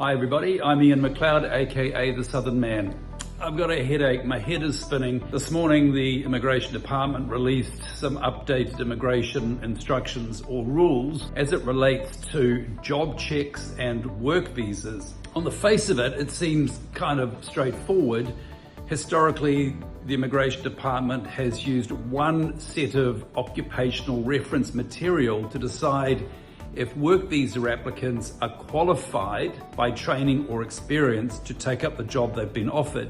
Hi everybody, I'm Iain McLeod, aka the Southern Man. I've got a headache, my head is spinning. This morning the Immigration Department released some updated immigration instructions or rules as it relates to job checks and work visas. On the face of it, it seems kind of straightforward. Historically, the Immigration Department has used one set of occupational reference material to decide if work visa applicants are qualified by training or experience to take up the job they've been offered.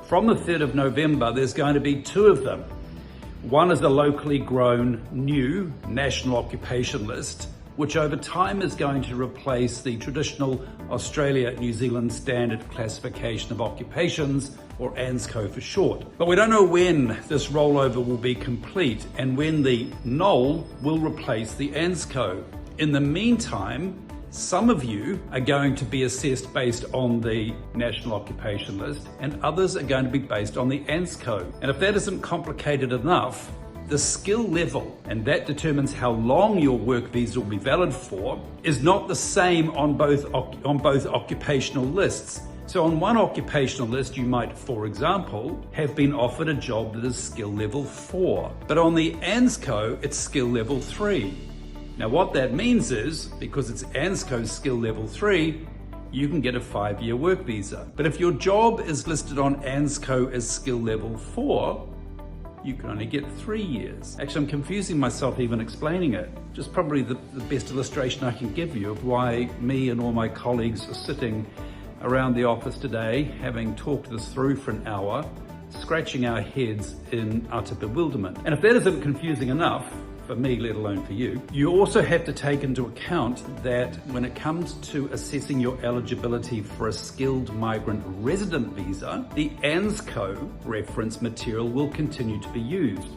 From the 3rd of November, there's going to be two of them. One is a locally grown new national occupation list, which over time is going to replace the traditional Australia-New Zealand Standard Classification of Occupations, or ANZSCO for short. But we don't know when this rollover will be complete and when the NOL will replace the ANZSCO. In the meantime, some of you are going to be assessed based on the National Occupation List and others are going to be based on the ANZSCO. And if that isn't complicated enough, the skill level, and that determines how long your work visa will be valid for, is not the same on both occupational lists. So on one occupational list, you might, for example, have been offered a job that is skill level 4, but on the ANZSCO, it's skill level 3. Now what that means is, because it's ANZSCO's skill level 3, you can get a 5-year work visa. But if your job is listed on ANZSCO as skill level 4, you can only get 3 years. Actually, I'm confusing myself even explaining it. Just probably the best illustration I can give you of why me and all my colleagues are sitting around the office today, having talked this through for an hour, scratching our heads in utter bewilderment. And if that isn't confusing enough, for me, let alone for you, you also have to take into account that when it comes to assessing your eligibility for a skilled migrant resident visa, the ANZSCO reference material will continue to be used.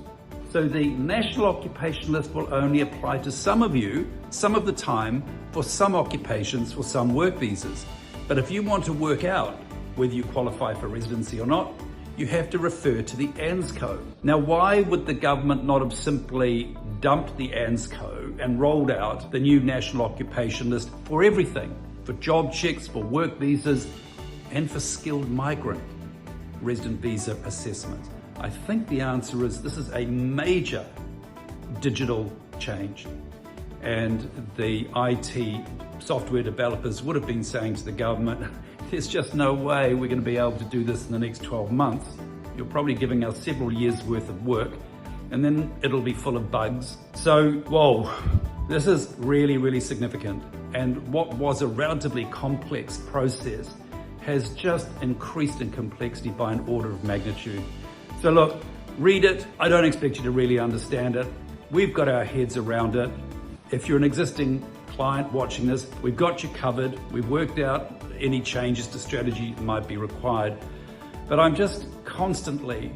So the National Occupation List will only apply to some of you, some of the time, for some occupations, for some work visas. But if you want to work out whether you qualify for residency or not, you have to refer to the ANZSCO. Now, why would the government not have simply dumped the ANZSCO and rolled out the new National Occupation List for everything, for job checks, for work visas, and for skilled migrant resident visa assessment? I think the answer is this is a major digital change. And the IT software developers would have been saying to the government, there's just no way we're going to be able to do this in the next 12 months. You're probably giving us several years worth of work and then it'll be full of bugs. So, whoa, this is really, really significant. And what was a relatively complex process has just increased in complexity by an order of magnitude. So look, read it. I don't expect you to really understand it. We've got our heads around it. If you're an existing client watching this, we've got you covered. We've worked out any changes to strategy might be required. But I'm just constantly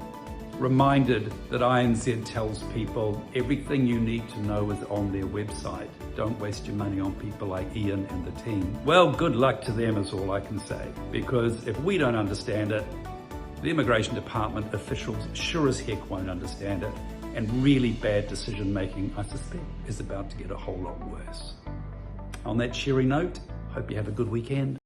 reminded that ANZ tells people everything you need to know is on their website. Don't waste your money on people like Iain and the team. Well, good luck to them is all I can say, because if we don't understand it, the Immigration Department officials sure as heck won't understand it, and really bad decision making, I suspect, is about to get a whole lot worse. On that cheery note, hope you have a good weekend.